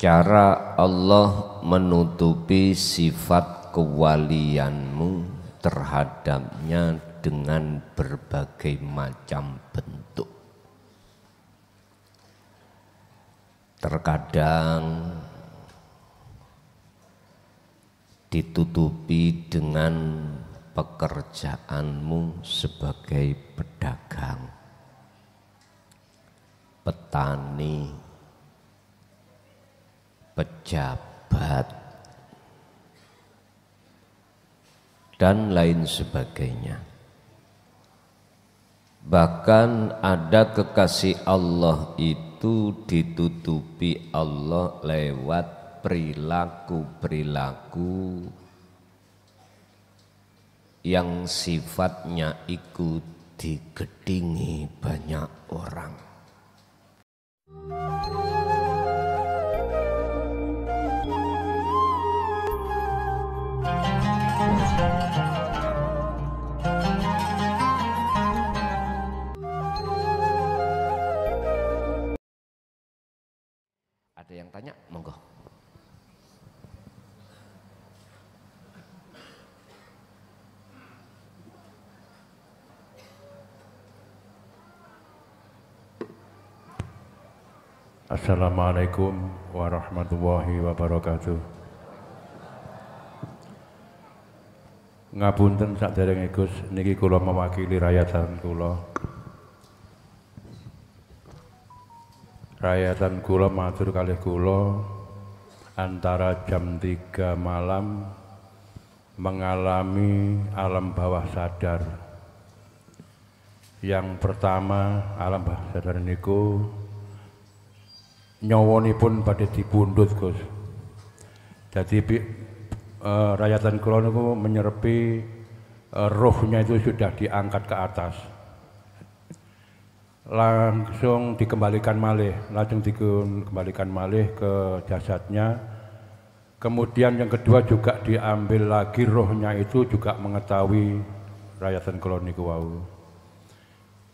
Cara Allah menutupi sifat kewalianmu terhadapnya dengan berbagai macam bentuk. Terkadang ditutupi dengan pekerjaanmu sebagai pedagang, petani, pejabat, dan lain sebagainya. Bahkan ada kekasih Allah itu ditutupi Allah lewat perilaku-perilaku yang sifatnya ikut digedingi banyak orang. Ada yang tanya? Monggo. Assalamualaikum warahmatullahi wabarakatuh. Ngapunten saderenge Gus, niki kula mewakili rakyatan kula. Rakyatan kula matur kalih kula antara jam 3 malam mengalami alam bawah sadar. Yang pertama, alam bawah sadar niku nyawanipun badhe dipundhut, Gus. Jadi rakyatan kula niku menyerepi rohnya itu sudah diangkat ke atas. Langsung dikembalikan malih ke jasadnya. Kemudian yang kedua juga diambil lagi rohnya itu juga mengetahui rakyatan kula niku wau.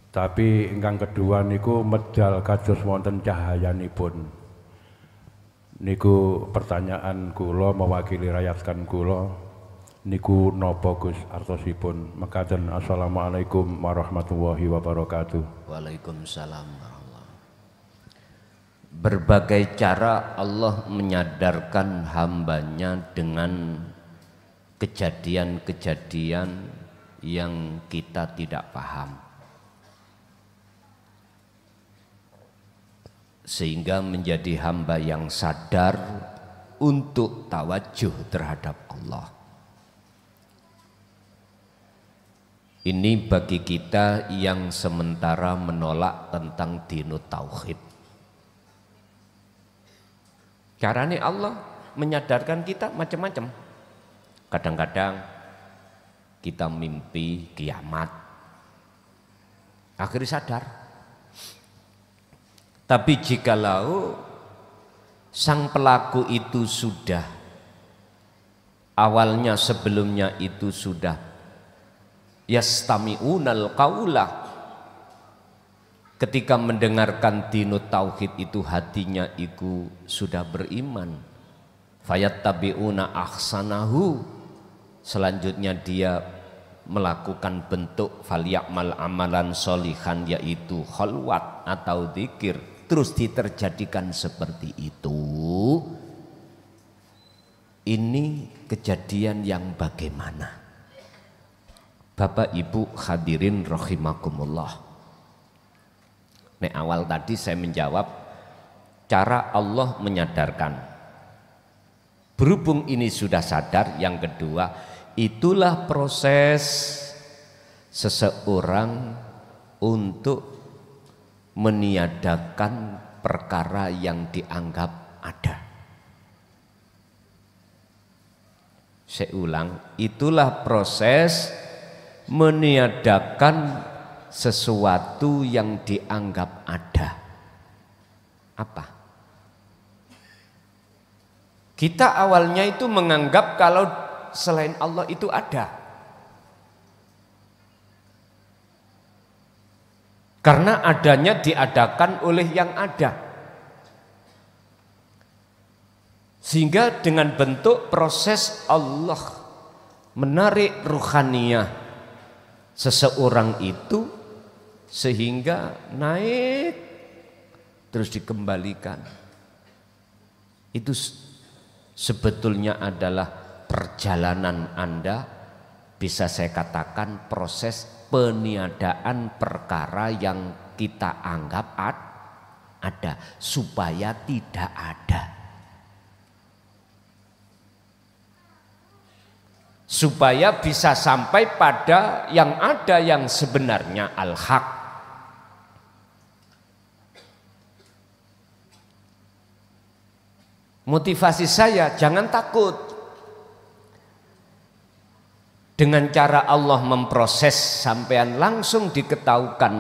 Tapi ingkang kedua niku medal kados wonten cahayanipun. Niku pertanyaan kula mewakili rakyatan kula niku napa Gus artosipun? Mekaten. Assalamualaikum warahmatullahi wabarakatuh. Waalaikumsalam warahmatullahi. Berbagai cara Allah menyadarkan hambanya dengan kejadian-kejadian yang kita tidak paham, sehingga menjadi hamba yang sadar untuk tawajuh terhadap Allah. Ini bagi kita yang sementara menolak tentang dinut tauhid. Caranya Allah menyadarkan kita macam-macam. Kadang-kadang kita mimpi kiamat, akhirnya sadar. Tapi jikalau sang pelaku itu sudah awalnya sebelumnya itu sudah yastami'unal qaula, ketika mendengarkan dinut tauhid itu hatinya itu sudah beriman, fayattabi'una ahsanahu, selanjutnya dia melakukan bentuk falyakmal amalan solihan, yaitu khalwat atau dzikir, terus diterjadikan seperti itu. Ini kejadian yang bagaimana? Bapak Ibu hadirin rahimakumullah. Nek awal tadi saya menjawab cara Allah menyadarkan. Berhubung ini sudah sadar, yang kedua itulah proses seseorang untuk meniadakan perkara yang dianggap ada. Saya ulang, itulah proses meniadakan sesuatu yang dianggap ada. Apa? Kita awalnya itu menganggap kalau selain Allah itu ada. Karena adanya diadakan oleh yang ada. Sehingga dengan bentuk proses Allah menarik ruhaniyah seseorang itu sehingga naik terus dikembalikan. Itu sebetulnya adalah perjalanan Anda, bisa saya katakan proses peniadaan perkara yang kita anggap ada supaya tidak ada. Supaya bisa sampai pada yang ada yang sebenarnya al-haq. Motivasi saya, jangan takut. Dengan cara Allah memproses sampean langsung diketahukan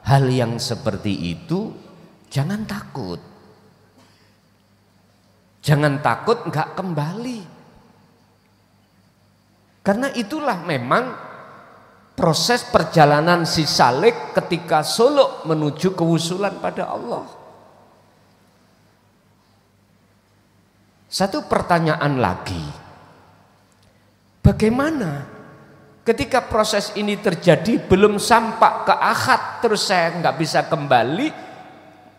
hal yang seperti itu, jangan takut. Jangan takut enggak kembali. Karena itulah memang proses perjalanan si salik ketika suluk menuju kewusulan pada Allah. Satu pertanyaan lagi, bagaimana ketika proses ini terjadi belum sampai ke akad terus saya nggak bisa kembali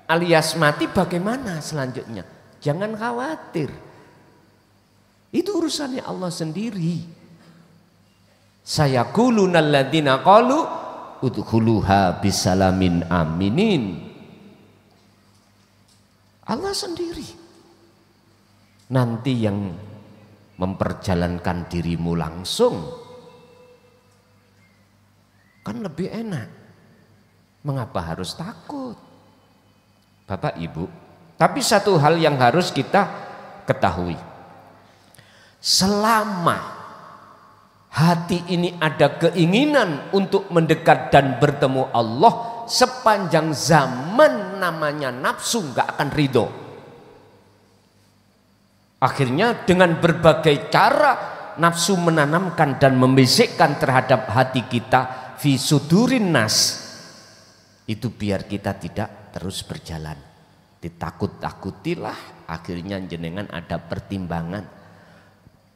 alias mati, bagaimana selanjutnya? Jangan khawatir, itu urusannya Allah sendiri. Saya qulunal ladzina qalu udkhuluha bisalamin aminin. Allah sendiri nanti yang memperjalankan dirimu langsung, kan lebih enak. Mengapa harus takut, Bapak Ibu? Tapi satu hal yang harus kita ketahui, selama hati ini ada keinginan untuk mendekat dan bertemu Allah, sepanjang zaman namanya nafsu nggak akan ridho. Akhirnya dengan berbagai cara nafsu menanamkan dan membisikkan terhadap hati kita fi sudurin nas, itu biar kita tidak terus berjalan. Ditakut-takutilah, akhirnya jenengan ada pertimbangan,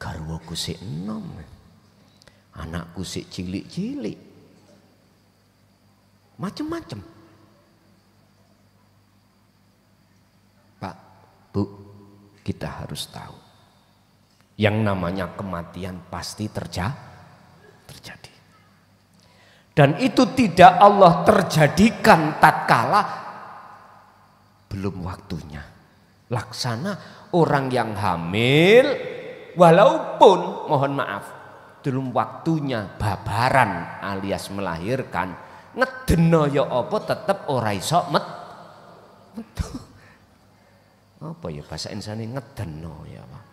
garwaku sik enom, anakku sik cilik-cilik, macam-macam. Pak, Bu, kita harus tahu yang namanya kematian pasti terjadi. Dan itu tidak Allah terjadikan tatkala belum waktunya. Laksana orang yang hamil, walaupun mohon maaf belum waktunya babaran alias melahirkan, ngedeno ya apa tetep ora iso metu. Apa ya bahasa insani ngedeno ya Pak.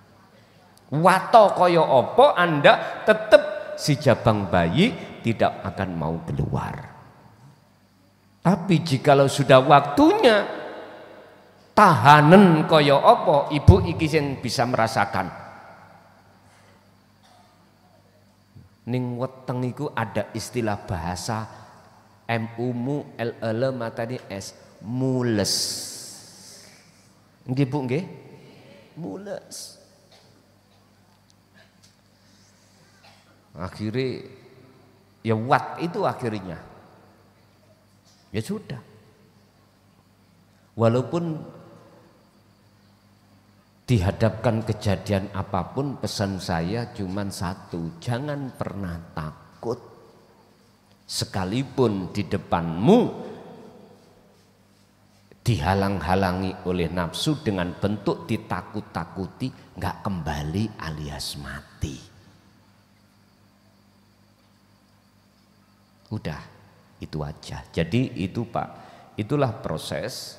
Wato kaya apa Anda tetep si jabang bayi tidak akan mau keluar. Tapi jikalau sudah waktunya, tahanan kaya apa ibu iki sing bisa merasakan. Ning weteng iku ada istilah bahasa MUMU LL matani S, mules. Nggih Bu nggih? Mules. Akhirnya ya wat itu akhirnya. Ya sudah. Walaupun dihadapkan kejadian apapun, pesan saya cuman satu, jangan pernah takut. Sekalipun di depanmu dihalang-halangi oleh nafsu dengan bentuk ditakut-takuti, nggak kembali alias mati. Udah, itu aja. Jadi itu Pak, itulah proses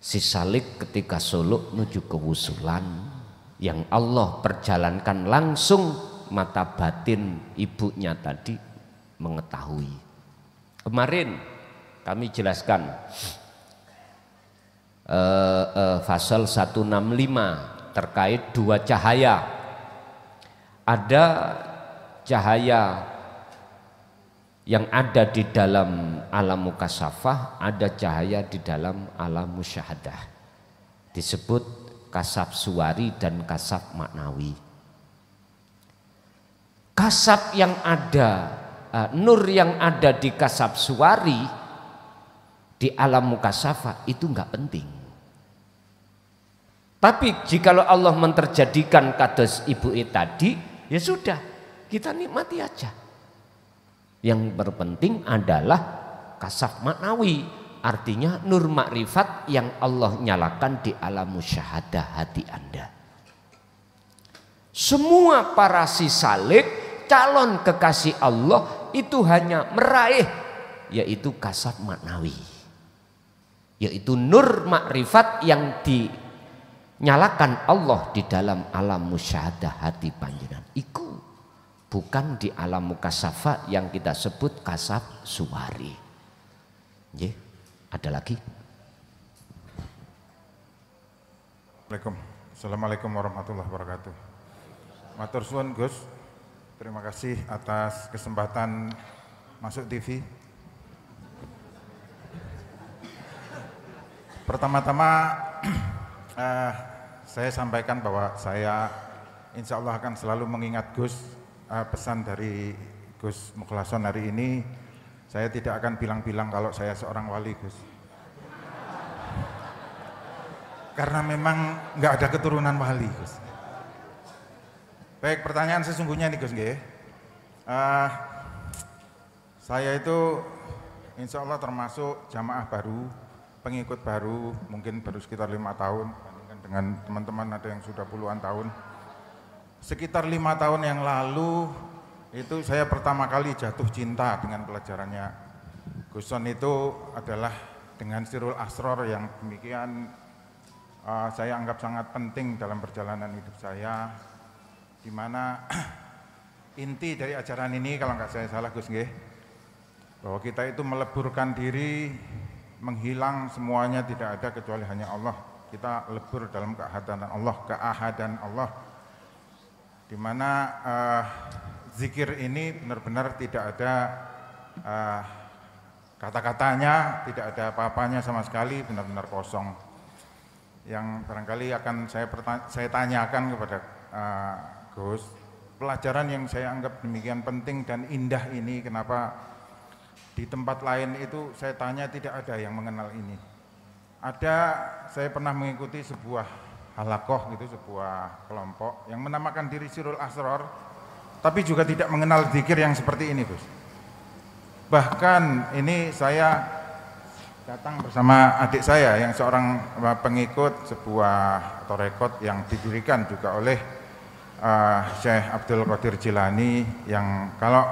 si salik ketika suluk menuju kewusulan yang Allah perjalankan langsung, mata batin ibunya tadi mengetahui. Kemarin kami jelaskan pasal 165 terkait dua cahaya. Ada cahaya yang ada di dalam alam mukasyafah, ada cahaya di dalam alam musyahadah. Disebut kasaf suwari dan kasaf maknawi. Kasaf yang ada, nur yang ada di kasaf suwari di alam mukasafah itu enggak penting. Tapi jikalau Allah menterjadikan kados ibu tadi, ya sudah, kita nikmati aja. Yang berpenting adalah kasaf maknawi, artinya nur makrifat yang Allah nyalakan di alam musyahadah hati Anda. Semua para sisalik, calon kekasih Allah itu hanya meraih, yaitu kasaf maknawi, yaitu nur makrifat yang dinyalakan Allah di dalam alam musyahadah hati panjenengan. Iku bukan di alam mukasafa yang kita sebut kasaf suwari. Ada lagi? Assalamualaikum warahmatullahi wabarakatuh. Matur suwun Gus, terima kasih atas kesempatan masuk TV. Pertama-tama saya sampaikan bahwa saya insya Allah akan selalu mengingat Gus. Pesan dari Gus Mukhlason hari ini, saya tidak akan bilang-bilang kalau saya seorang wali, Gus. Karena memang nggak ada keturunan wali, Gus. Baik, pertanyaan sesungguhnya nih Gus, saya itu insya Allah termasuk jamaah baru, pengikut baru, mungkin baru sekitar 5 tahun, bandingkan dengan teman-teman ada yang sudah puluhan tahun. Sekitar 5 tahun yang lalu itu saya pertama kali jatuh cinta dengan pelajarannya Gus Son. Itu adalah dengan Sirul Asror yang demikian saya anggap sangat penting dalam perjalanan hidup saya, di mana inti dari ajaran ini kalau nggak saya salah Gus bahwa kita itu meleburkan diri, menghilang semuanya, tidak ada kecuali hanya Allah. Kita lebur dalam keahadan Allah, di mana zikir ini benar-benar tidak ada kata-katanya, tidak ada apa-apanya sama sekali, benar-benar kosong. Yang barangkali akan saya tanyakan kepada Gus, pelajaran yang saya anggap demikian penting dan indah ini, kenapa di tempat lain itu saya tanya tidak ada yang mengenal ini? Saya pernah mengikuti sebuah halakoh gitu, sebuah kelompok yang menamakan diri Sirul Asror, tapi juga tidak mengenal zikir yang seperti ini, Gus. Bahkan ini saya datang bersama adik saya yang seorang pengikut sebuah tarekat yang didirikan juga oleh Syekh Abdul Qadir Jilani, yang kalau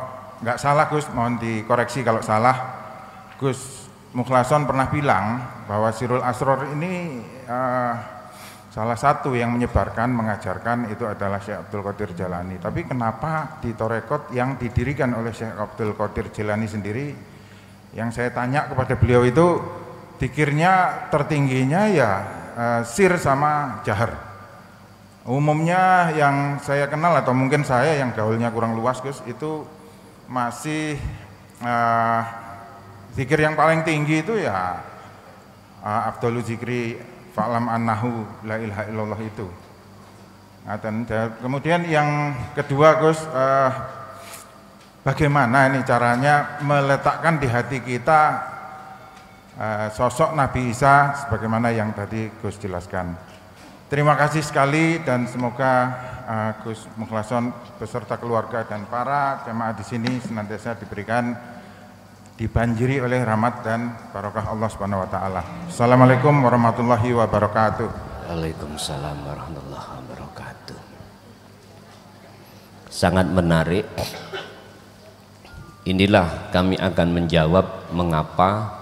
nggak salah Gus, mohon dikoreksi kalau salah, Gus Mukhlason pernah bilang bahwa Sirul Asror ini salah satu yang menyebarkan, mengajarkan itu adalah Syekh Abdul Qadir Jilani. Tapi kenapa di tarekat yang didirikan oleh Syekh Abdul Qadir Jilani sendiri, yang saya tanya kepada beliau itu, zikirnya tertingginya ya sir sama jahar. Umumnya yang saya kenal atau mungkin saya yang gaulnya kurang luas Gus, itu masih zikir yang paling tinggi itu ya Afdhalu Zikri Fa'lam annahu la ilaha illallah itu. Nah, dan kemudian yang kedua Gus, bagaimana ini caranya meletakkan di hati kita sosok Nabi Isa sebagaimana yang tadi Gus jelaskan. Terima kasih sekali dan semoga Gus Mukhlason beserta keluarga dan para jemaah di sini senantiasa dibanjiri oleh rahmat dan barokah Allah Subhanahu wa taala. Assalamualaikum warahmatullahi wabarakatuh. Waalaikumsalam warahmatullahi wabarakatuh. Sangat menarik. Inilah kami akan menjawab mengapa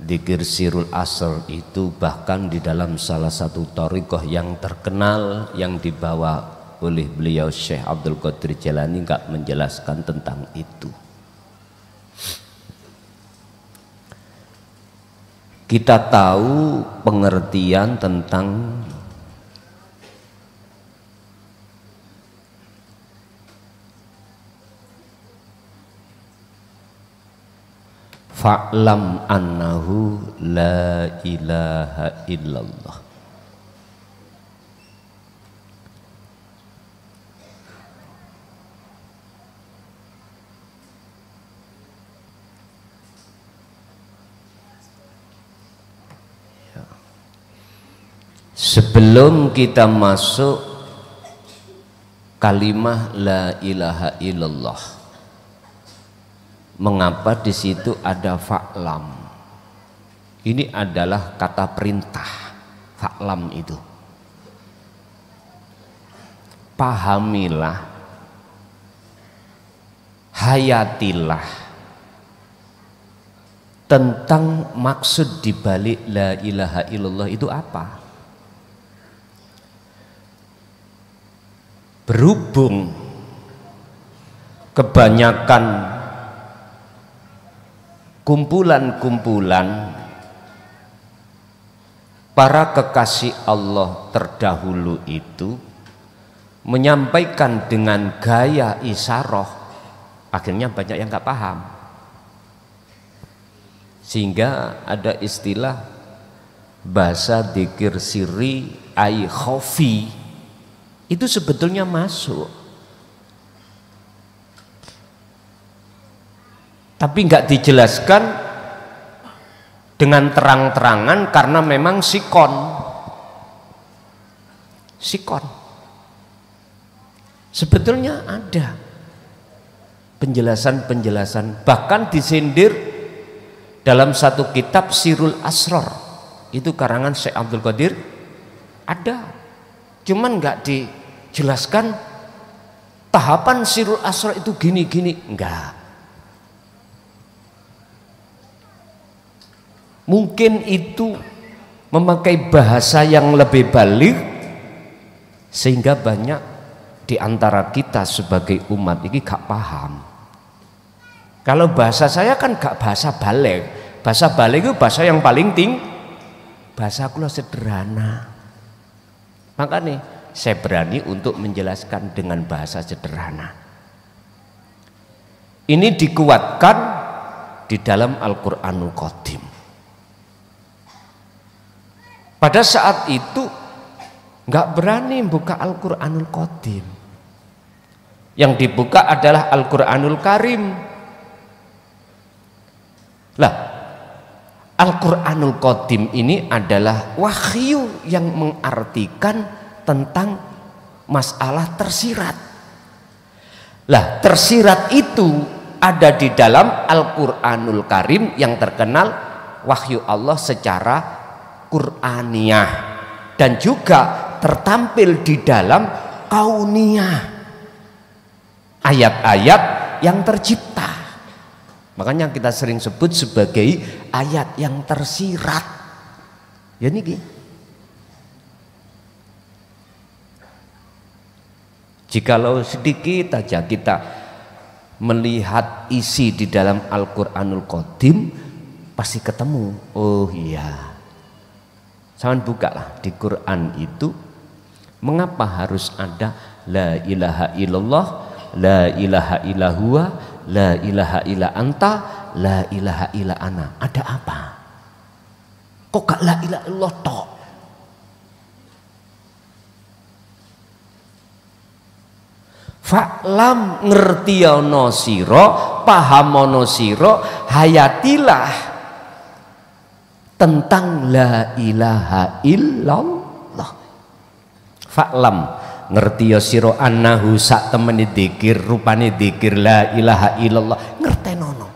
zikir Sirul Asr itu bahkan di dalam salah satu thariqah yang terkenal yang dibawa oleh beliau Syekh Abdul Qadir Jilani enggak menjelaskan tentang itu. Kita tahu pengertian tentang fa'lam annahu la ilaha illallah. Sebelum kita masuk kalimah la ilaha illallah, mengapa di situ ada fa'lam? Ini adalah kata perintah. Fa'lam itu, pahamilah, hayatilah tentang maksud dibalik la ilaha illallah itu apa. Berhubung kebanyakan kumpulan-kumpulan para kekasih Allah terdahulu itu menyampaikan dengan gaya isyarah, akhirnya banyak yang nggak paham, sehingga ada istilah bahasa dzikir sirri ai khofi. Itu sebetulnya masuk, tapi nggak dijelaskan dengan terang-terangan karena memang sikon. Sebetulnya ada penjelasan-penjelasan, bahkan disindir dalam satu kitab Sirul Asrar, itu karangan Syekh Abdul Qadir, ada, cuman nggak dijelaskan tahapan Sirul Asrar itu gini-gini, enggak. Mungkin itu memakai bahasa yang lebih balik, sehingga banyak di antara kita sebagai umat ini gak paham. Kalau bahasa saya kan gak bahasa balik. Bahasa balik itu bahasa yang paling tinggi. Bahasa kula sederhana. Makanya saya berani untuk menjelaskan dengan bahasa sederhana. Ini dikuatkan di dalam Al-Qur'anul Qadim. Pada saat itu nggak berani buka Al-Qur'anul Qadim. Yang dibuka adalah Al-Qur'anul Karim. Lah, Al-Qur'anul Qadim ini adalah wahyu yang mengartikan tentang masalah tersirat. Lah, tersirat itu ada di dalam Al-Qur'anul Karim yang terkenal wahyu Allah secara Qur'aniyah, dan juga tertampil di dalam kauniyah, ayat-ayat yang tercipta. Makanya kita sering sebut sebagai ayat yang tersirat. Ya niki. Jikalau sedikit saja kita melihat isi di dalam Al-Qur'anul Qadim, pasti ketemu. Oh iya, jangan bukalah di Quran itu, mengapa harus ada la ilaha illallah, la ilaha illahuwa, la ilaha illa anta, la ilaha illa ana. Ada apa? Kok gak la ilaha illallah tok? Fa'lam ngertiyono sira, pahamono sira, hayatilah tentang la ilaha illallah. Fa'lam ngertiyo sira annahu sak temene dzikir, rupane dzikir la ilaha illallah, ngertenono.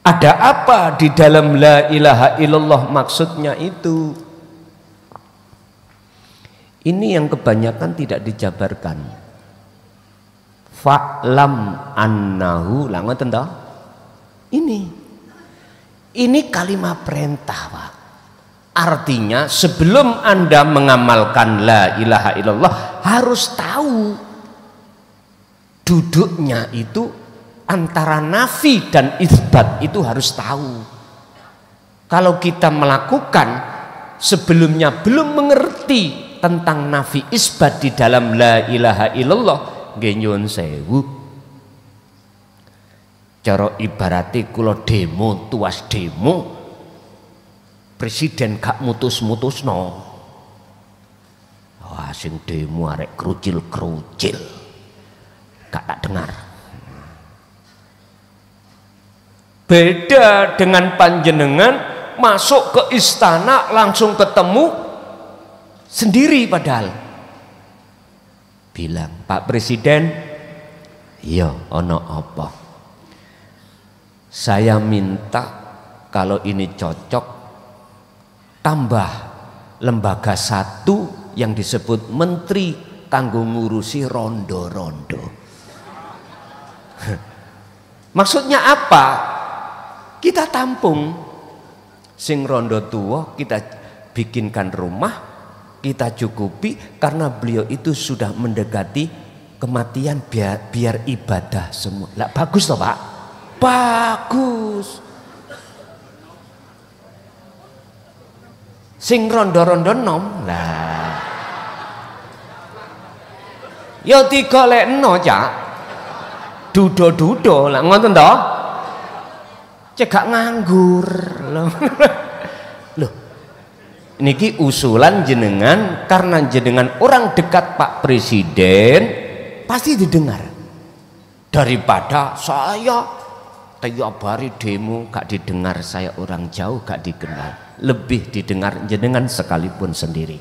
Ada apa di dalam la ilaha illallah maksudnya itu? Ini yang kebanyakan tidak dijabarkan. Fa'lam annahu, lah ngoten ta? Ini kalimat perintah, Pak. Artinya sebelum Anda mengamalkan la ilaha illallah harus tahu duduknya itu antara nafi dan isbat, itu harus tahu. Kalau kita melakukan sebelumnya belum mengerti tentang nafi isbat di dalam la ilaha illallah, nggih nyuwun sewu, cara ibarate kula demo, tuas demo, presiden gak mutus-mutusno. Wah, sing demo arek kerucil-kerucil, gak tak dengar. Beda dengan panjenengan masuk ke istana langsung ketemu sendiri, padahal bilang, Pak Presiden, iya ono apa? Saya minta kalau ini cocok tambah lembaga satu yang disebut menteri kanggo ngurusi rondo-rondo. Maksudnya apa? Kita tampung sing rondo tua, kita bikinkan rumah, kita cukupi, karena beliau itu sudah mendekati kematian, biar ibadah semua. Lah bagus toh Pak? Bagus. Sing rondo-rondo nom lah. Ya digolekno Cak. Dudo-dudo lah ngoten toh. Cegak nganggur loh. Loh. Niki usulan jenengan, karena jenengan orang dekat Pak Presiden, pasti didengar. Daripada saya tiap hari demo gak didengar, saya orang jauh gak dikenal. Lebih didengar jenengan sekalipun sendiri.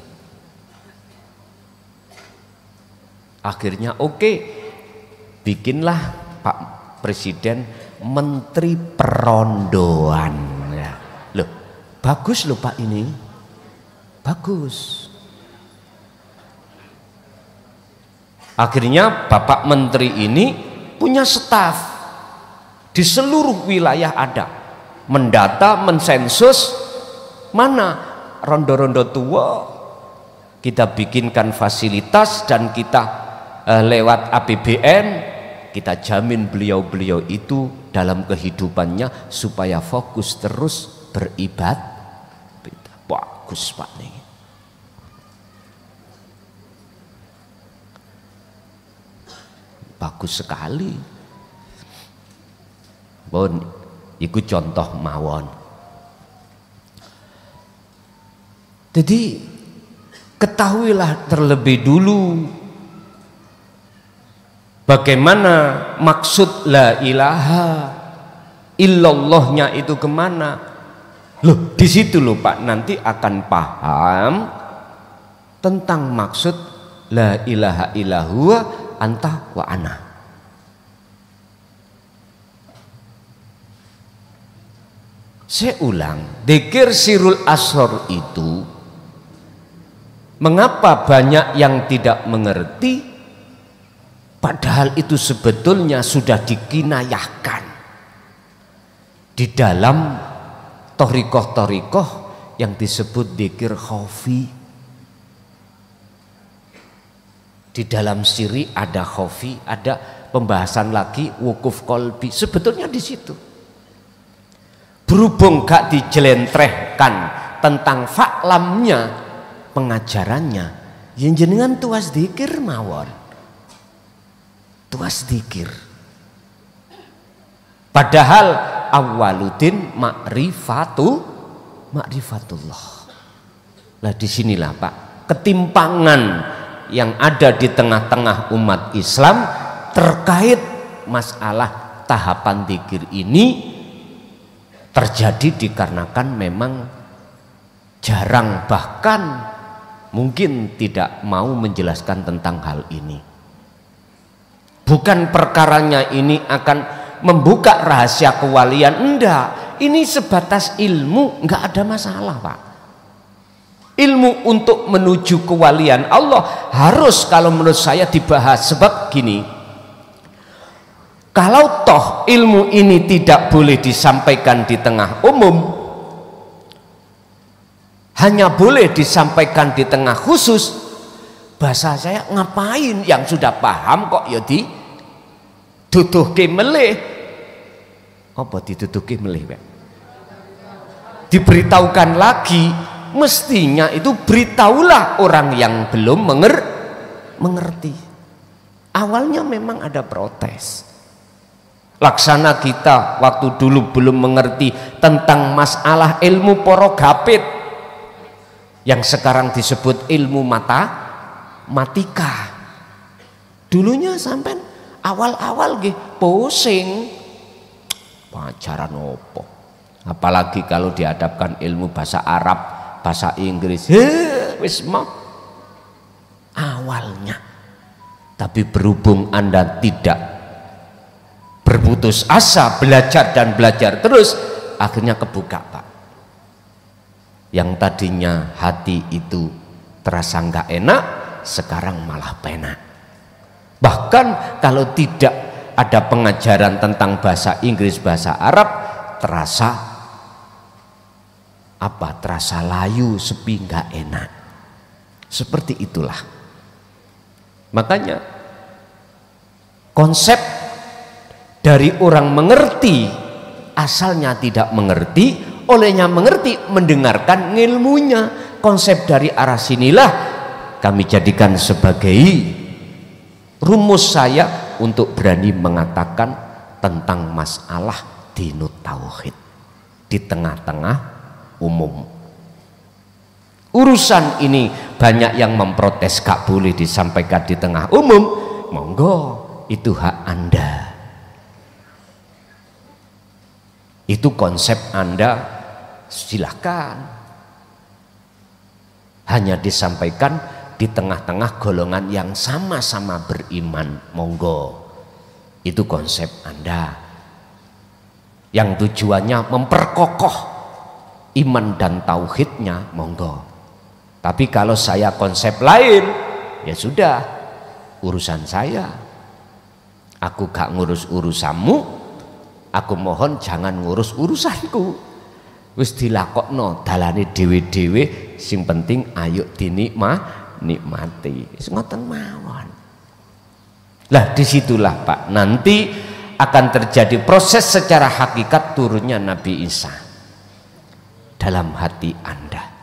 Akhirnya oke, bikinlah Pak Presiden Menteri Perondoan. Ya. Loh, bagus loh Pak ini, bagus. Akhirnya Bapak Menteri ini punya staf di seluruh wilayah ada, mendata, mensensus mana rondo-rondo tua, kita bikinkan fasilitas dan kita lewat APBN kita jamin beliau-beliau itu dalam kehidupannya supaya fokus terus beribadah. Bagus Pak nih. Bagus sekali. Bon, ikut contoh mawon. Jadi ketahuilah terlebih dulu bagaimana maksud la ilaha illallahnya itu kemana. Loh, di situ loh Pak, nanti akan paham tentang maksud la ilaha illallah anta wa ana. Saya ulang, dzikir sirul asrar itu, mengapa banyak yang tidak mengerti, padahal itu sebetulnya sudah dikinayahkan di dalam thariqah-thariqah yang disebut dzikir khafi. Di dalam siri ada khafi, ada pembahasan lagi wukuf qalbi, sebetulnya di situ. Berhubung gak dijelentrehkan tentang faklamnya, pengajarannya, yang jenengan tuas dzikir mawon, tuas dzikir. Padahal awaludin ma'rifatullah. Lah disinilah Pak, ketimpangan yang ada di tengah-tengah umat Islam terkait masalah tahapan dzikir ini terjadi dikarenakan memang jarang, bahkan mungkin tidak mau menjelaskan tentang hal ini. Bukan perkaranya ini akan membuka rahasia kewalian, enggak, ini sebatas ilmu, enggak ada masalah Pak. Ilmu untuk menuju kewalian Allah harus, kalau menurut saya, dibahas. Sebab gini, kalau toh ilmu ini tidak boleh disampaikan di tengah umum, hanya boleh disampaikan di tengah khusus, bahasa saya ngapain yang sudah paham kok ya dituduhke melih. Apa dituduhke melih Pak? Diberitahukan lagi. Mestinya itu beritahulah orang yang belum mengerti. Awalnya memang ada protes. Laksana kita waktu dulu belum mengerti tentang masalah ilmu porogapit yang sekarang disebut ilmu matematika. Dulunya sampai awal-awal pusing, pacaran opo, Apalagi kalau dihadapkan ilmu bahasa Arab, bahasa Inggris, wis mau awalnya. Tapi berhubung Anda tidak berputus asa belajar dan belajar terus, akhirnya kebuka, Pak. Yang tadinya hati itu terasa nggak enak, sekarang malah penak. Bahkan kalau tidak ada pengajaran tentang bahasa Inggris, bahasa Arab, terasa terasa layu, sepi, nggak enak. Seperti itulah. Makanya konsep dari orang mengerti, asalnya tidak mengerti, olehnya mengerti, mendengarkan ilmunya. Konsep dari arah sinilah kami jadikan sebagai rumus saya untuk berani mengatakan tentang masalah dinut tauhid di tengah-tengah umum. Urusan ini banyak yang memprotes, gak boleh disampaikan di tengah umum. Monggo, itu hak Anda, itu konsep Anda, silakan. Hanya disampaikan di tengah-tengah golongan yang sama-sama beriman, monggo, itu konsep Anda yang tujuannya memperkokoh iman dan tauhidnya, monggo. Tapi kalau saya konsep lain, ya sudah, urusan saya. Aku gak ngurus urusanmu, aku mohon jangan ngurus urusanku. Wis dilakokno dalane dhewe-dhewe, sing penting ayo dinikmati. Wis ngoten mawon. Lah disitulah Pak, nanti akan terjadi proses secara hakikat turunnya Nabi Isa dalam hati Anda.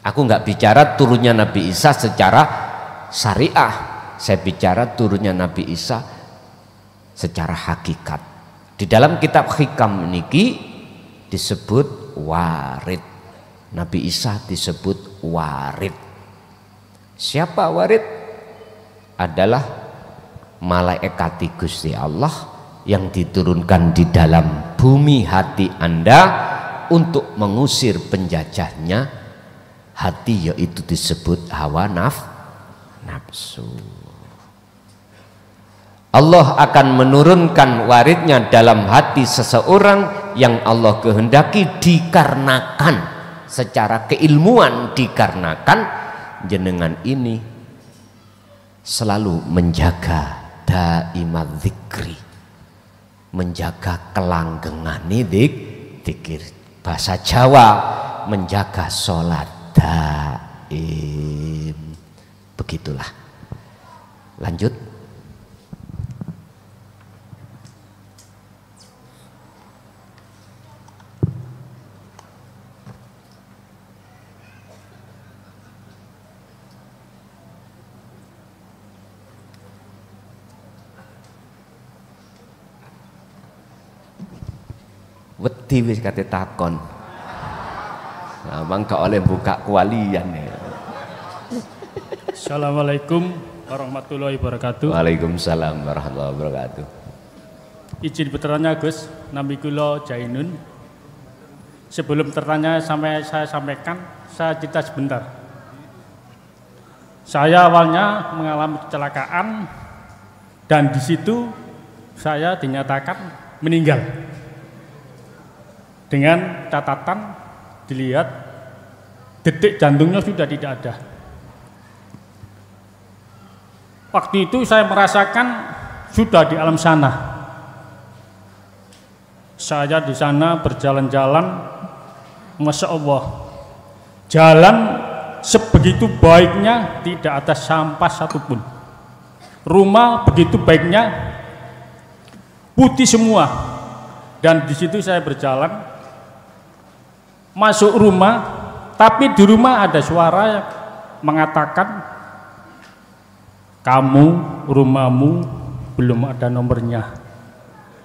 Aku nggak bicara turunnya Nabi Isa secara syariah, saya bicara turunnya Nabi Isa secara hakikat. Di dalam kitab Hikam niki disebut warid. Nabi Isa disebut warid. Siapa warid? Adalah malaikat Gusti Allah yang diturunkan di dalam bumi hati Anda untuk mengusir penjajahnya hati, yaitu disebut hawa nafsu. Allah akan menurunkan waridnya dalam hati seseorang yang Allah kehendaki, dikarenakan secara keilmuan, dikarenakan jenengan ini selalu menjaga daimat zikri, menjaga kelanggengane zikir. Bahasa Jawa, menjaga sholat daim. Begitulah. Lanjut. Wedi wis kate takon. Amang gak oleh buka kualian ya. Assalamualaikum warahmatullahi wabarakatuh. Waalaikumsalam warahmatullahi wabarakatuh. Izin bertanya Gus, nami kula Jainun. Sebelum tertanya saya sampaikan, saya cerita sebentar. Saya awalnya mengalami kecelakaan dan di situ saya dinyatakan meninggal. Dengan catatan dilihat detik jantungnya sudah tidak ada. Waktu itu saya merasakan sudah di alam sana. Saya di sana berjalan-jalan, Masya Allah, jalan sebegitu baiknya tidak ada sampah satupun. Rumah begitu baiknya, putih semua. Dan di situ saya berjalan masuk rumah, tapi di rumah ada suara yang mengatakan, kamu rumahmu belum ada nomornya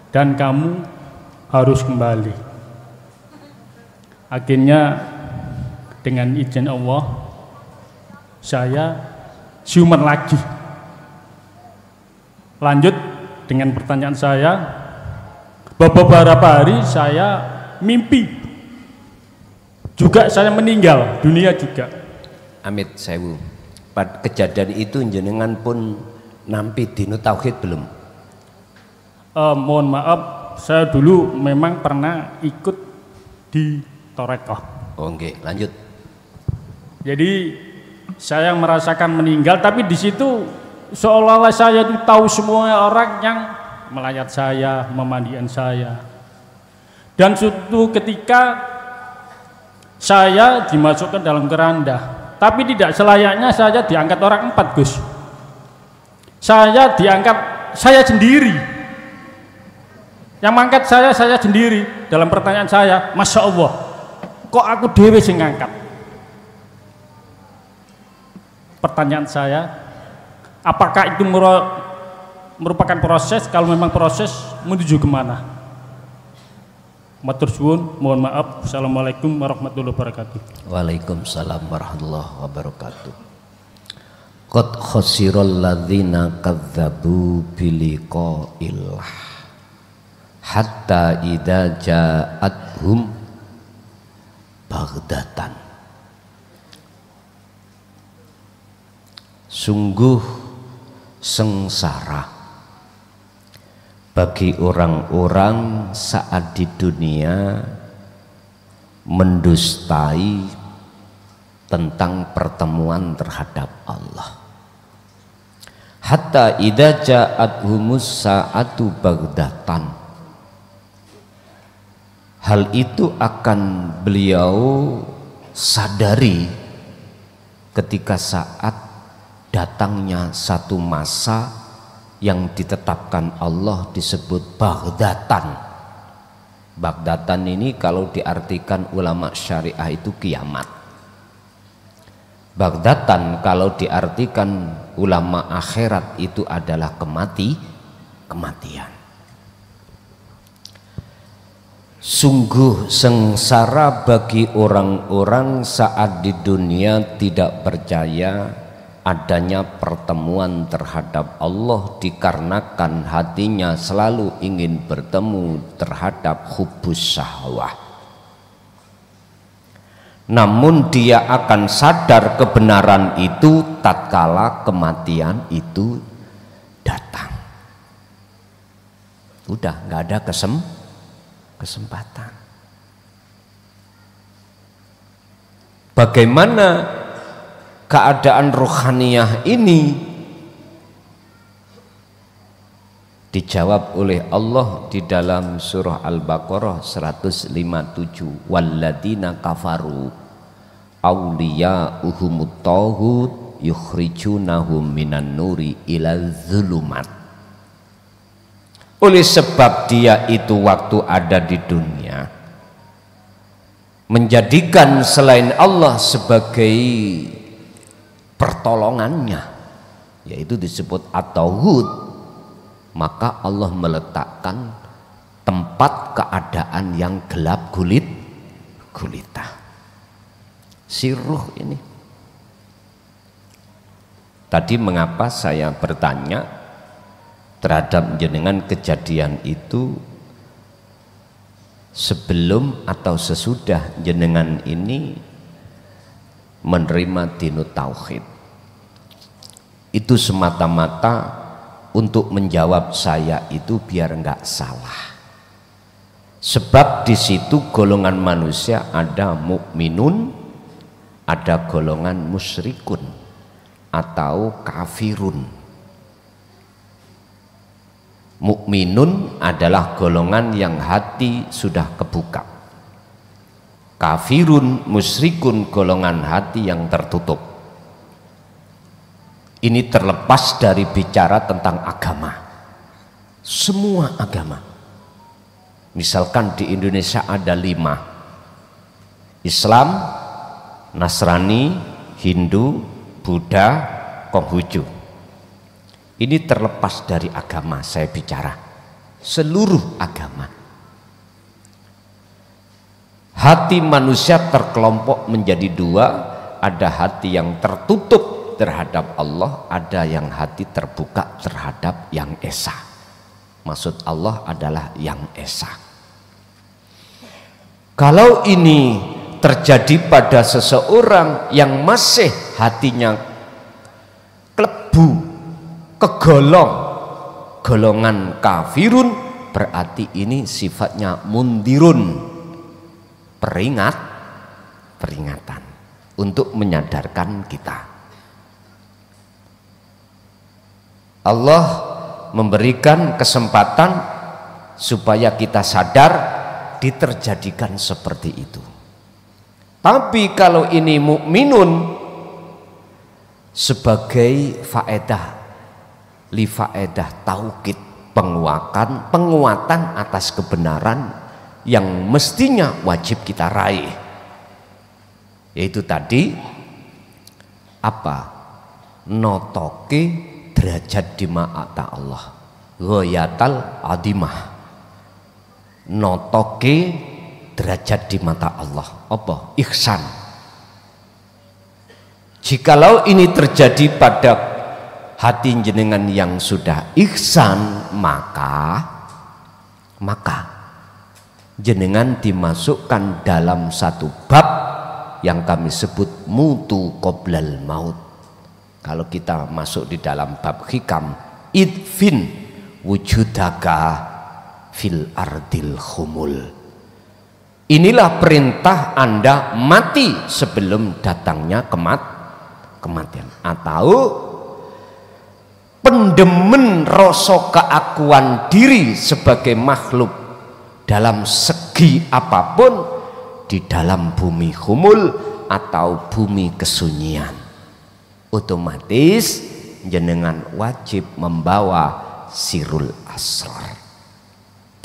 dan kamu harus kembali. Akhirnya dengan izin Allah saya siuman lagi. Lanjut dengan pertanyaan saya, beberapa hari saya mimpi juga saya meninggal dunia juga. Amit sewu. Pada kejadian itu jenengan pun nampi dino tauhid belum? Mohon maaf, saya dulu memang pernah ikut di Torekoh. Oh nggih, lanjut. Jadi saya merasakan meninggal, tapi di situ seolah-olah saya itu tahu semua orang yang melayat saya, memandikan saya. Dan suatu ketika saya dimasukkan dalam keranda, tapi tidak selayaknya saya diangkat orang 4, Gus. Saya diangkat saya sendiri. Yang mangkat saya sendiri. Dalam pertanyaan saya, Masya Allah, kok aku dewe sing ngangkat? Pertanyaan saya, apakah itu merupakan proses? Kalau memang proses, menuju kemana? Matur suwun, mohon maaf. Assalamualaikum warahmatullahi wabarakatuh. Waalaikumsalam warahmatullahi wabarakatuh. Qad khasiral ladzina kadzdzabu biliqa'illah hatta idza ja'atuhum baghdatan. Sungguh sengsara bagi orang-orang saat di dunia mendustai tentang pertemuan terhadap Allah. Hatta idza ja'athumus sa'atu baghdatan. Hal itu akan beliau sadari ketika saat datangnya satu masa yang ditetapkan Allah disebut baghdatan. Baghdatan ini kalau diartikan ulama syariah itu kiamat. Baghdatan kalau diartikan ulama akhirat itu adalah kematian. Sungguh sengsara bagi orang-orang saat di dunia tidak percaya adanya pertemuan terhadap Allah dikarenakan hatinya selalu ingin bertemu terhadap hubbus syahwah. Namun dia akan sadar kebenaran itu tatkala kematian itu datang. Udah nggak ada kesempatan. Bagaimana keadaan rohaniyah ini? Dijawab oleh Allah di dalam surah Al-Baqarah 157, walladzina kafaru awliya'uhumut taghut yukhrijunahum minan nuri ilal zulumat. Oleh sebab dia itu waktu ada di dunia menjadikan selain Allah sebagai pertolongannya, yaitu disebut at-taghut, maka Allah meletakkan tempat keadaan yang gelap gulita. Sirruh ini. Tadi mengapa saya bertanya terhadap jenengan kejadian itu sebelum atau sesudah jenengan ini menerima dinut tauhid? Itu semata-mata untuk menjawab saya itu biar enggak salah. Sebab di situ golongan manusia ada mukminun, ada golongan musyrikun atau kafirun. Mukminun adalah golongan yang hati sudah kebuka. Kafirun, musyrikun golongan hati yang tertutup. Ini terlepas dari bicara tentang agama. Semua agama. Misalkan di Indonesia ada 5. Islam, Nasrani, Hindu, Buddha, Konghucu. Ini terlepas dari agama saya bicara. Seluruh agama. Hati manusia terkelompok menjadi 2. Ada hati yang tertutup terhadap Allah, ada yang hati terbuka terhadap yang esa. Maksud Allah adalah yang esa. Kalau ini terjadi pada seseorang yang masih hatinya klebu, kegolong, golongan kafirun, berarti ini sifatnya mundirun, peringatan untuk menyadarkan kita. Allah memberikan kesempatan supaya kita sadar diterjadikan seperti itu. Tapi kalau ini mukminun sebagai faedah, li faedah taukid, penguatan atas kebenaran yang mestinya wajib kita raih, yaitu tadi apa? Notoke derajat di ma'ata Allah, ghayatal adimah, notoke derajat di mata Allah, apa? Ihsan. Jikalau ini terjadi pada hati jenengan yang sudah ihsan, maka jenengan dimasukkan dalam satu bab yang kami sebut mutu qoblal maut. Kalau kita masuk di dalam bab hikam, idfin wujudaka fil ardil khumul. Inilah perintah Anda mati sebelum datangnya kematian, atau pendemen rasa keakuan diri sebagai makhluk dalam segi apapun di dalam bumi khumul atau bumi kesunyian, otomatis jenengan wajib membawa sirul asrar.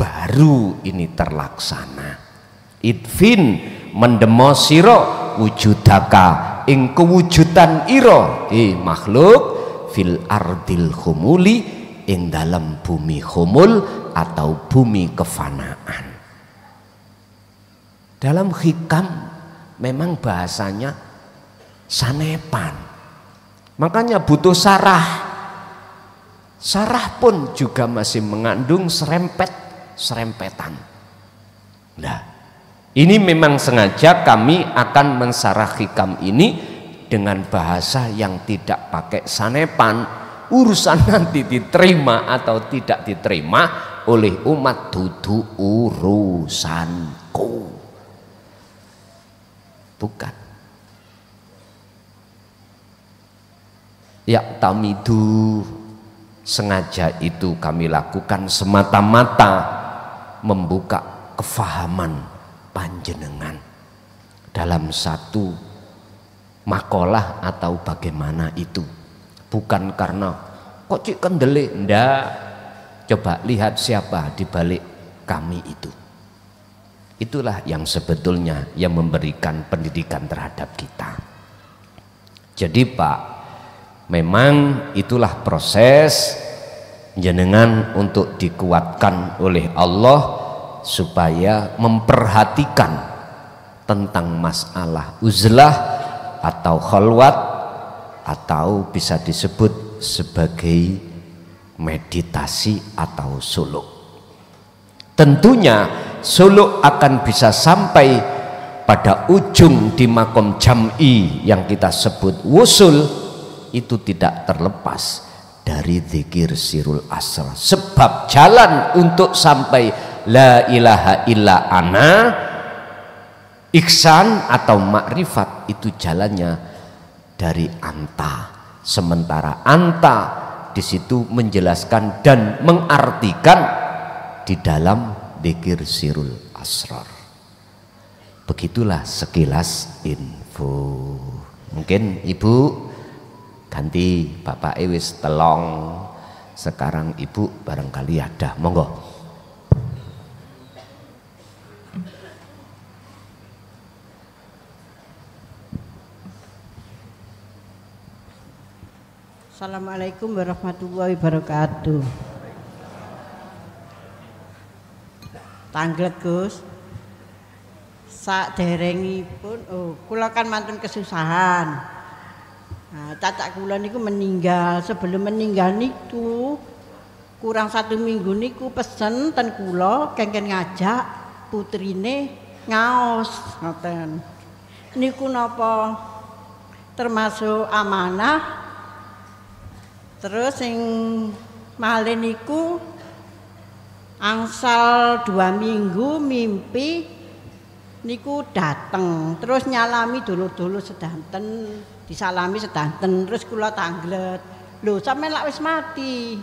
Baru ini terlaksana. Idfin mendemo siro wujudaka ing kewujudan iro makhluk fil ardil khumuli ing dalam bumi khumul atau bumi kefanaan. Dalam hikam memang bahasanya sanepan, makanya butuh sarah. Sarah pun juga masih mengandung serempetan. Nah, ini memang sengaja kami akan mensarah hikam ini dengan bahasa yang tidak pakai sanepan. Urusan nanti diterima atau tidak diterima oleh umat dudu urusanku, bukan. Ya tamidu, sengaja itu kami lakukan semata-mata membuka kefahaman panjenengan dalam satu makalah atau bagaimana itu, bukan karena kok cik kendele, ndak. Coba lihat siapa di balik kami itu. Itulah yang sebetulnya yang memberikan pendidikan terhadap kita. Jadi Pak, memang itulah proses jenengan untuk dikuatkan oleh Allah supaya memperhatikan tentang masalah uzlah atau khalwat, atau bisa disebut sebagai meditasi atau suluk. Tentunya suluk akan bisa sampai pada ujung di makom jam'i yang kita sebut wusul, itu tidak terlepas dari zikir sirul asrar. Sebab jalan untuk sampai la ilaha illa ana, ihsan atau makrifat, itu jalannya dari anta. Sementara anta di situ menjelaskan dan mengartikan di dalam zikir sirul asrar. Begitulah sekilas info. Mungkin Ibu ganti Bapak wis telong, sekarang Ibu barangkali ada, monggo. Assalamualaikum warahmatullahi wabarakatuh. Tanglet Gus, saderengipun kula kan mantun kesusahan. Nah, cacak kula niku meninggal. Sebelum meninggal niku kurang 1 minggu niku pesen ten kula kengken ngajak putrine ngaos ngoten. Niku napa termasuk amanah. Terus sing malih niku angsal 2 minggu mimpi niku dateng. Terus nyalami dulur-dulur sedanten, disalami sedanten. Terus kula tanglet. Lho sampeyan lak wis mati.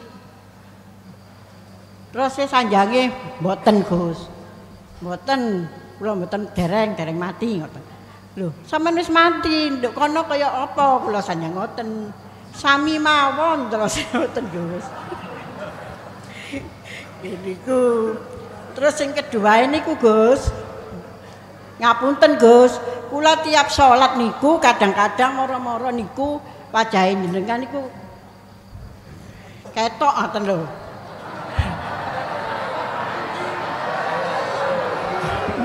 Terus saya sanjange mboten Gus. Mboten, kula mboten dereng mati ngoten. Lho, sampeyan wis mati, nduk kono kaya apa? Kula sanjang ngoten. Sami mawon terus ngoten Gus. Niku. Terus sing kedua niku Gus. Ngapunten Gus, kula tiap salat niku kadang-kadang moro-moro niku wajahe jenengan niku ketok ngoten lho.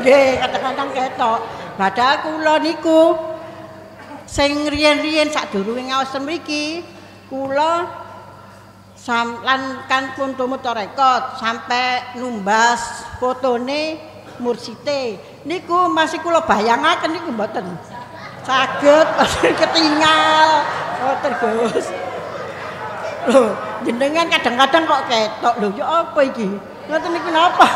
Nggih, kadang-kadang ketok. Padahal kula niku sing riyen-riyen sadurunge ngaos mriki, kula lan kan pun tumut rekod sampai numbas fotone mursite. Niku masih kula bayangaken niku mboten saged ketinggal ngoten Gus. Lho, jenengan kadang-kadang kok ketok lho, ya apa iki? Ngoten niku napa?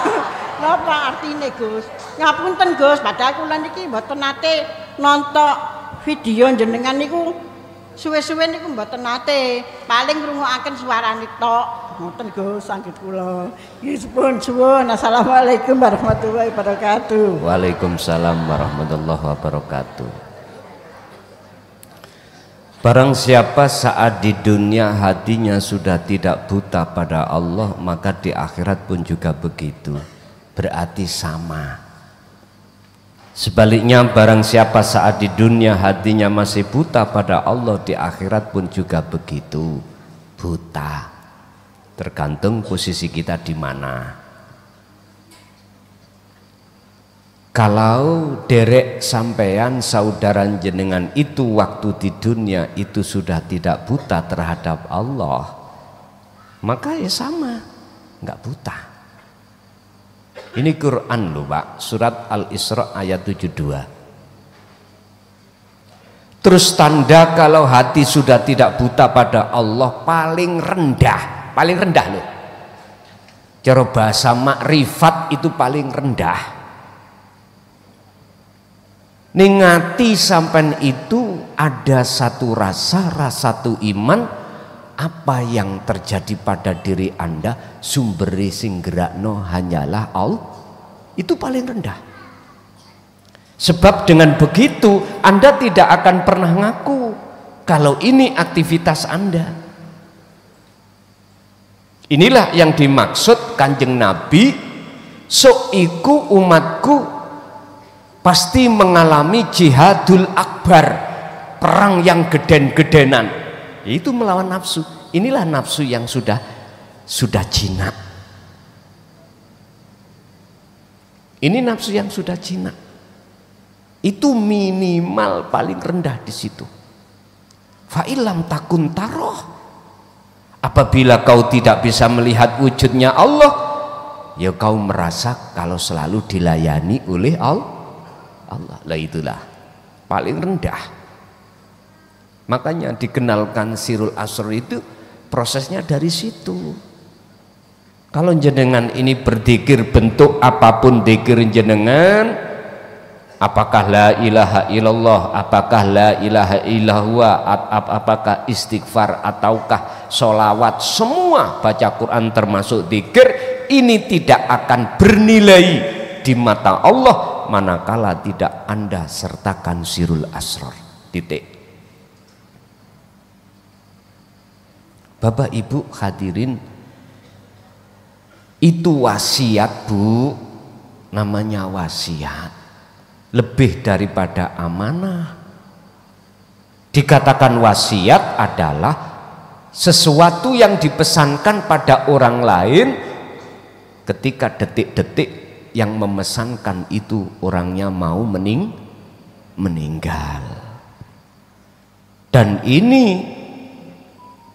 Napa artine Gus? Ngapunten Gus, padahal kula niki mboten nate nonton video jenengan niku suwe-suwe niku mboten nate. Paling ngrungokaken suarane tok. Ngoten Gus sanggit kula. Nggih suwun. Assalamualaikum warahmatullahi wabarakatuh. Waalaikumsalam warahmatullahi wabarakatuh. Barang siapa saat di dunia hatinya sudah tidak buta pada Allah, maka di akhirat pun juga begitu. Berarti sama. Sebaliknya barang siapa saat di dunia hatinya masih buta pada Allah, di akhirat pun juga begitu, buta. Tergantung posisi kita di mana. Kalau derek sampean saudara jenengan itu waktu di dunia itu sudah tidak buta terhadap Allah, maka ya sama, nggak buta. Ini Quran loh Pak, surat Al-Isra ayat 72. Terus tanda kalau hati sudah tidak buta pada Allah paling rendah loh. Cara bahasa makrifat itu paling rendah. Ningati sampean itu ada satu rasa satu iman, apa yang terjadi pada diri Anda sumber sing gerakno hanyalah Allah, itu paling rendah. Sebab dengan begitu Anda tidak akan pernah ngaku kalau ini aktivitas Anda. Inilah yang dimaksud Kanjeng Nabi, sok iku umatku pasti mengalami jihadul akbar, perang yang geden-gedenan. Itu melawan nafsu. Inilah nafsu yang sudah jinak. Ini nafsu yang sudah jinak. Itu minimal paling rendah di situ. Fa'ilam takun taroh. Apabila kau tidak bisa melihat wujudnya Allah, ya kau merasa kalau selalu dilayani oleh Allah. Lah itulah paling rendah. Makanya dikenalkan Sirul Asr itu prosesnya dari situ. Kalau jenengan ini berzikir bentuk apapun zikir jenengan, apakah la ilaha illallah, apakah la ilaha illallah, apakah istighfar ataukah sholawat, semua baca Quran termasuk zikir, ini tidak akan bernilai di mata Allah manakala tidak Anda sertakan Sirul Asrar. Titik. Bapak Ibu hadirin, itu wasiat Bu, namanya wasiat, lebih daripada amanah. Dikatakan wasiat adalah sesuatu yang dipesankan pada orang lain ketika detik-detik yang memesankan itu orangnya mau meninggal. Dan ini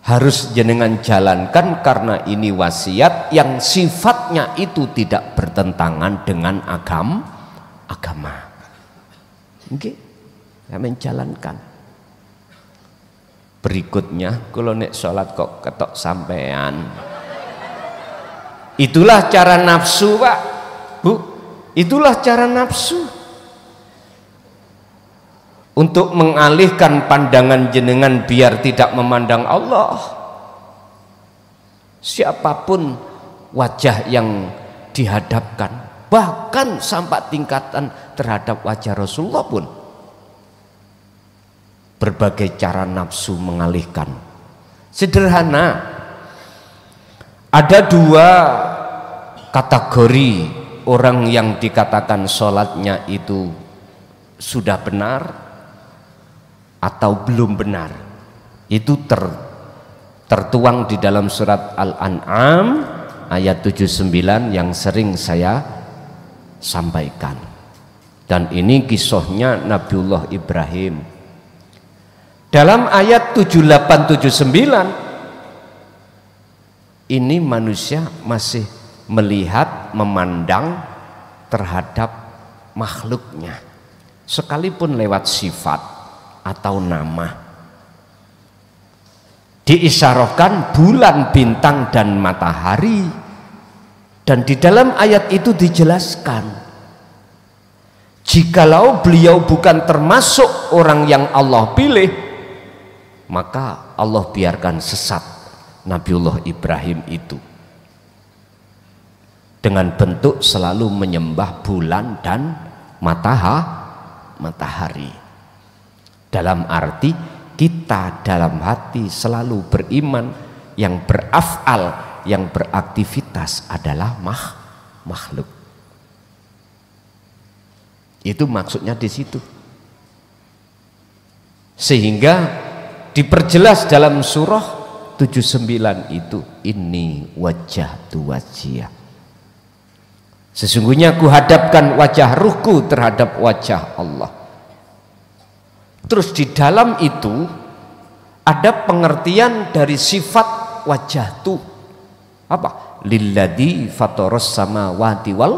harus jenengan jalankan karena ini wasiat yang sifatnya itu tidak bertentangan dengan agama. Nggih, saya menjalankan. Berikutnya kalau nek sholat kok ketok sampean. Itulah cara nafsu, Pak. Bu, itulah cara nafsu. Untuk mengalihkan pandangan jenengan biar tidak memandang Allah. Siapapun wajah yang dihadapkan, bahkan sampai tingkatan terhadap wajah Rasulullah pun, berbagai cara nafsu mengalihkan. Sederhana, ada dua kategori orang yang dikatakan sholatnya itu sudah benar atau belum benar. Itu tertuang di dalam surat Al-An'am ayat 79 yang sering saya sampaikan. Dan ini kisahnya Nabiullah Ibrahim. Dalam ayat 78-79 ini manusia masih melihat, memandang terhadap makhluknya, sekalipun lewat sifat atau nama. Diisyarahkan bulan, bintang, dan matahari. Dan di dalam ayat itu dijelaskan, jikalau beliau bukan termasuk orang yang Allah pilih, maka Allah biarkan sesat Nabiullah Ibrahim itu dengan bentuk selalu menyembah bulan dan matahari. Dalam arti kita dalam hati selalu beriman, yang berafal, yang beraktivitas adalah makhluk. Itu maksudnya di situ. Sehingga diperjelas dalam surah 79 itu, ini wajah tu wajah. Sesungguhnya ku hadapkan wajah ruhku terhadap wajah Allah. Terus di dalam itu ada pengertian dari sifat wajah tu. Apa? Lilladzi fataras samawati wal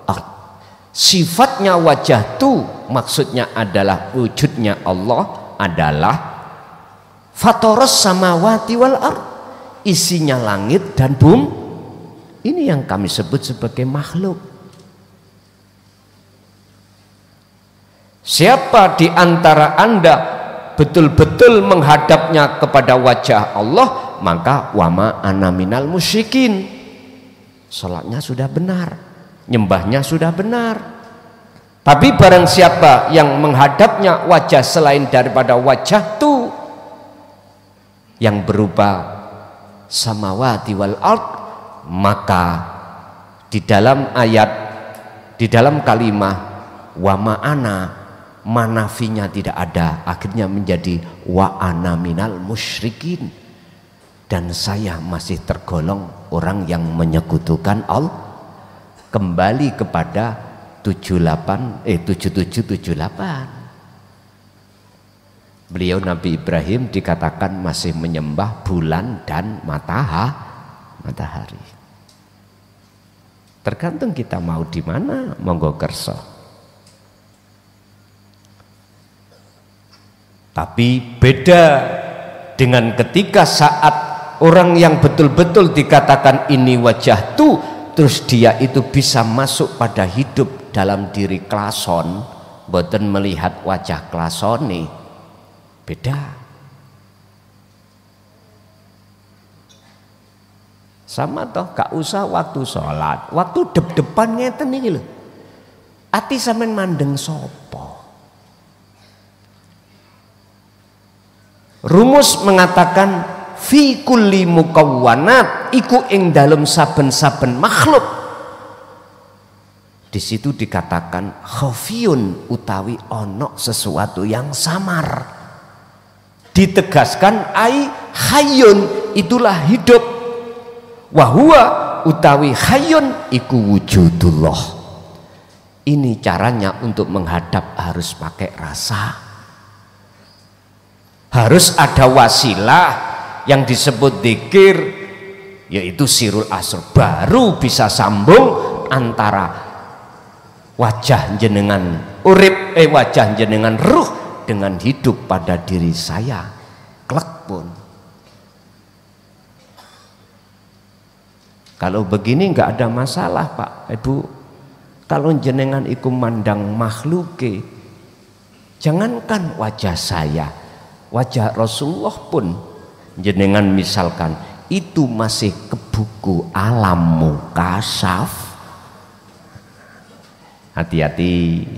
ard. Sifatnya wajah tu maksudnya adalah wujudnya Allah adalah fataras samawati wal ard, isinya langit dan bumi. Ini yang kami sebut sebagai makhluk. Siapa di antara Anda betul-betul menghadapnya kepada wajah Allah, maka wama ana minal musyrikin. Salatnya sudah benar, nyembahnya sudah benar. Tapi barang siapa yang menghadapnya wajah selain daripada wajah itu yang berupa samawati wal ard, maka di dalam ayat, di dalam kalimat wa ma'ana, manafinya tidak ada, akhirnya menjadi wa ana minal musyrikin, dan saya masih tergolong orang yang menyekutukan Allah. Kembali kepada 7778. Beliau Nabi Ibrahim dikatakan masih menyembah bulan dan matahari. Tergantung kita mau di mana, monggo kerso. Tapi beda dengan ketika saat orang yang betul-betul dikatakan ini wajah tu, terus dia itu bisa masuk pada hidup dalam diri klason, boten melihat wajah klasoni. Beda. Sama toh, gak usah waktu sholat, waktu dep-depan ngeten iki lho. Ati sampean mandeng sapa? Rumus mengatakan fi kulli mukawwanat, iku ing dalem saben-saben makhluk. Di situ dikatakan khafiyun, utawi ono sesuatu yang samar. Ditegaskan ai hayyun, itulah hidup. Wahwa utawi hayyun iku wujudullah. Ini caranya untuk menghadap, harus pakai rasa. Harus ada wasilah yang disebut dzikir, yaitu sirul asr, baru bisa sambung antara wajah jenengan urip, wajah jenengan ruh dengan hidup pada diri saya klek pun. Kalau begini nggak ada masalah Pak Ibu. Kalau jenengan iku mandang makhluke, jangankan wajah saya, wajah Rasulullah pun jenengan misalkan itu masih ke buku alam mukasaf. Hati-hati.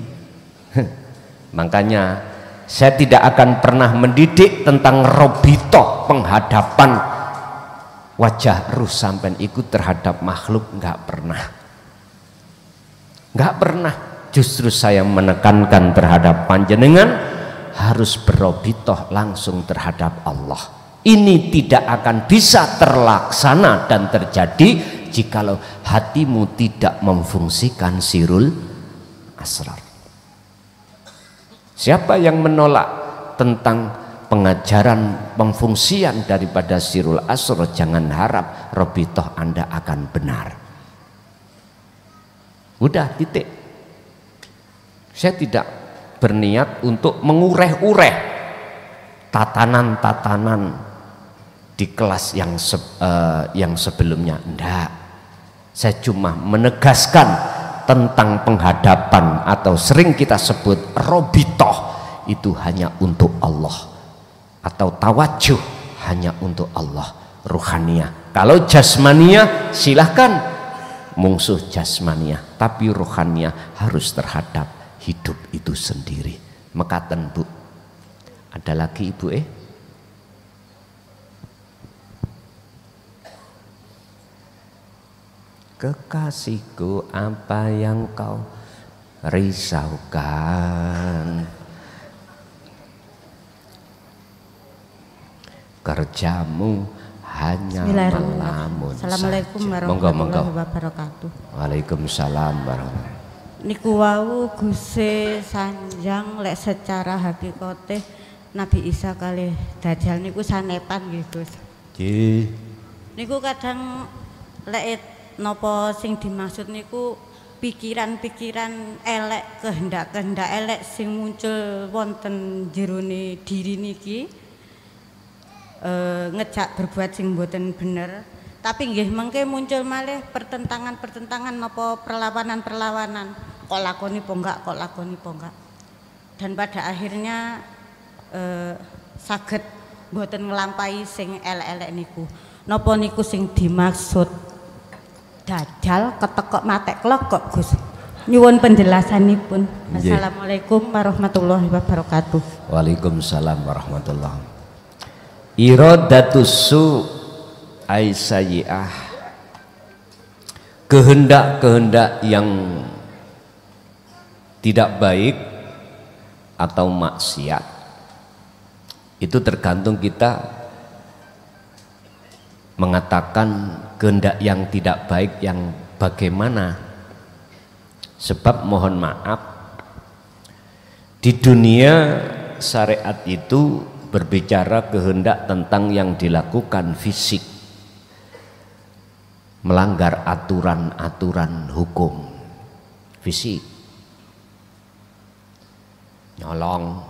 Makanya saya tidak akan pernah mendidik tentang robitoh, penghadapan wajah ruh sampean ikut terhadap makhluk, nggak pernah. Nggak pernah. Justru saya menekankan terhadap panjenengan harus berobitoh langsung terhadap Allah. Ini tidak akan bisa terlaksana dan terjadi jikalau hatimu tidak memfungsikan sirul asrar. Siapa yang menolak tentang pengajaran pemfungsian daripada sirul asrar, jangan harap robitoh Anda akan benar. Udah, titik. Saya tidak berniat untuk mengureh-ureh tatanan-tatanan di kelas yang sebelumnya. Enggak. Saya cuma menegaskan tentang penghadapan atau sering kita sebut robitoh itu hanya untuk Allah, atau tawajuh hanya untuk Allah, ruhaniyah. Kalau jasmaniyah silahkan mungsuh jasmaniyah, tapi ruhaniyah harus terhadap hidup itu sendiri. Mekaten Bu. Ada lagi Ibu Kekasihku, apa yang kau risaukan? Kerjamu hanya melamun. Assalamualaikum warahmatullahi wabarakatuh. Waalaikumsalam warahmatullahi. Niku wau Gusti sanjang lek secara hakikate Nabi Isa kalih Dajjal niku sanepan nggih Gus. Nggih. Niku kadang lek napa sing dimaksud niku pikiran-pikiran elek, kehendak-kehendak elek sing muncul wonten jerone diri niki ngejak berbuat sing mboten bener, tapi nggih mengke muncul malih pertentangan-pertentangan napa perlawanan-perlawanan, kok lakoni po enggak, kok lakoni po enggak, dan pada akhirnya saged mboten nglampahi sing elek-elek niku. Napa niku sing dimaksud Dajjal ketekok matek kok Gus? Nyuwun penjelasanipun. Assalamualaikum warahmatullahi wabarakatuh. Waalaikumsalam warahmatullahi wabarakatuh. Iradatus su aisyah, kehendak-kehendak yang tidak baik atau maksiat itu tergantung kita mengatakan kehendak yang tidak baik yang bagaimana. Sebab mohon maaf, di dunia syariat itu berbicara kehendak tentang yang dilakukan fisik, melanggar aturan-aturan hukum fisik, nyolong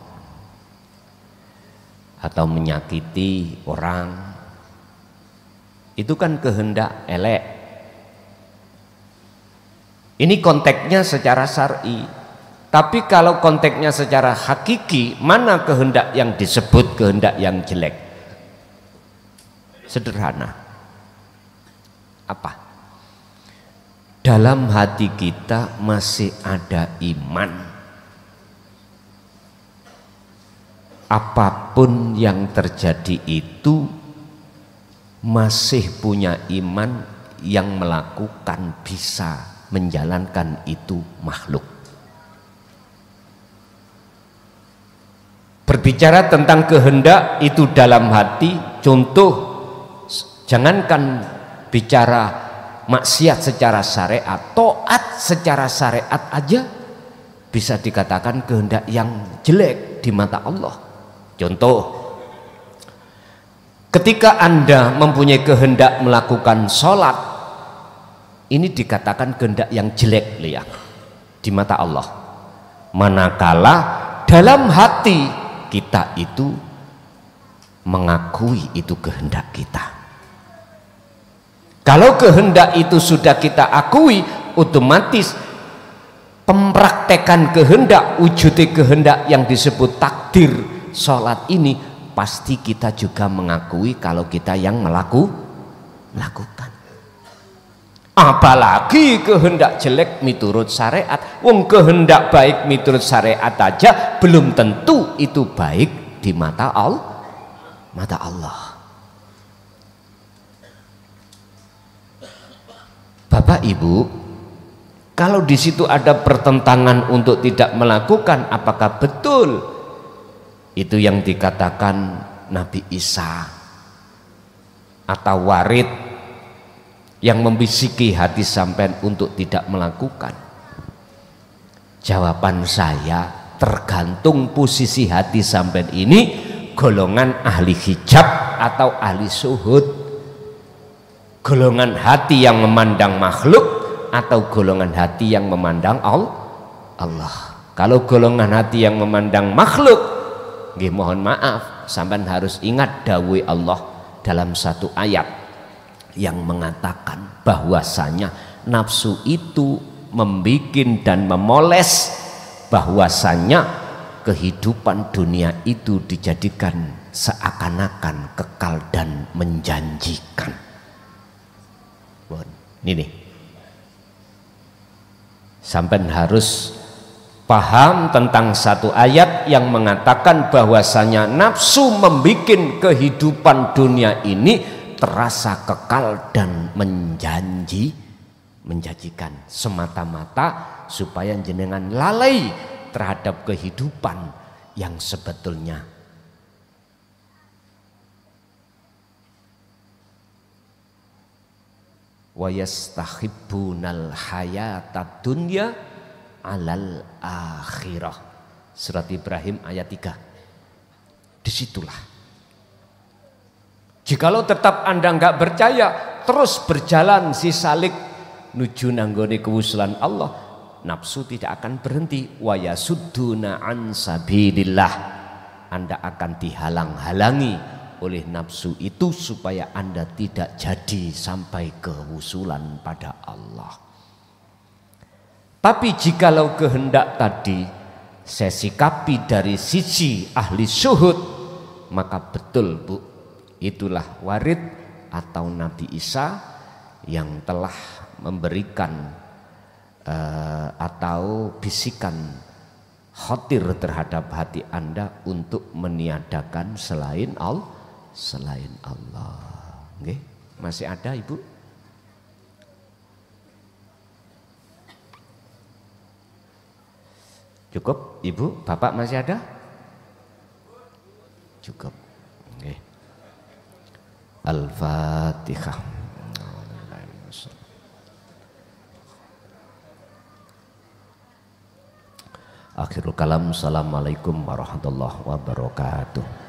atau menyakiti orang, itu kan kehendak elek. Ini konteksnya secara syar'i. Tapi kalau konteksnya secara hakiki, mana kehendak yang disebut kehendak yang jelek? Sederhana. Apa? Dalam hati kita masih ada iman. Apapun yang terjadi itu masih punya iman yang melakukan, bisa menjalankan itu makhluk. Berbicara tentang kehendak itu dalam hati, contoh, jangankan bicara maksiat secara syariat, taat secara syariat aja bisa dikatakan kehendak yang jelek di mata Allah. Contoh, ketika Anda mempunyai kehendak melakukan sholat, ini dikatakan kehendak yang jelek, lihat. di mata Allah. Manakala dalam hati kita itu mengakui itu kehendak kita. Kalau kehendak itu sudah kita akui, otomatis pempraktekan kehendak, wujudnya kehendak yang disebut takdir sholat ini, pasti kita juga mengakui kalau kita yang melakukan. Apalagi kehendak jelek miturut syariat. Wong kehendak baik miturut syariat aja belum tentu itu baik di mata Allah. Bapak Ibu, kalau di situ ada pertentangan untuk tidak melakukan, apakah betul itu yang dikatakan Nabi Isa atau warid yang membisiki hati sampean untuk tidak melakukan? Jawaban saya tergantung posisi hati sampean ini, golongan ahli hijab atau ahli suhud, golongan hati yang memandang makhluk atau golongan hati yang memandang Allah. Kalau golongan hati yang memandang makhluk, nggih mohon maaf, sampean harus ingat dawuh Allah dalam satu ayat yang mengatakan bahwasanya nafsu itu membikin dan memoles bahwasanya kehidupan dunia itu dijadikan seakan-akan kekal dan menjanjikan. Ini sampean harus paham tentang satu ayat yang mengatakan bahwasanya nafsu membikin kehidupan dunia ini terasa kekal dan menjanjikan semata-mata supaya jenengan lalai terhadap kehidupan yang sebetulnya wa yastahibbunal hayatad dunya alal akhirah. Surat Ibrahim ayat 3. Disitulah, jikalau tetap Anda nggak percaya, terus berjalan si salik nuju nanggone kewusulan Allah, nafsu tidak akan berhenti. Wa yasudduna an sabilillah, Anda akan dihalang-halangi oleh nafsu itu supaya Anda tidak jadi sampai kewusulan pada Allah. Tapi jikalau kehendak tadi saya sikapi dari sisi ahli syuhud, maka betul Bu, itulah warid atau Nabi Isa yang telah memberikan atau bisikan khatir terhadap hati Anda untuk meniadakan selain Allah. Nggih, masih ada Ibu? Cukup Ibu? Bapak masih ada? Cukup. Nggih. Al-Fatihah. Akhirul kalam. Assalamualaikum warahmatullahi wabarakatuh.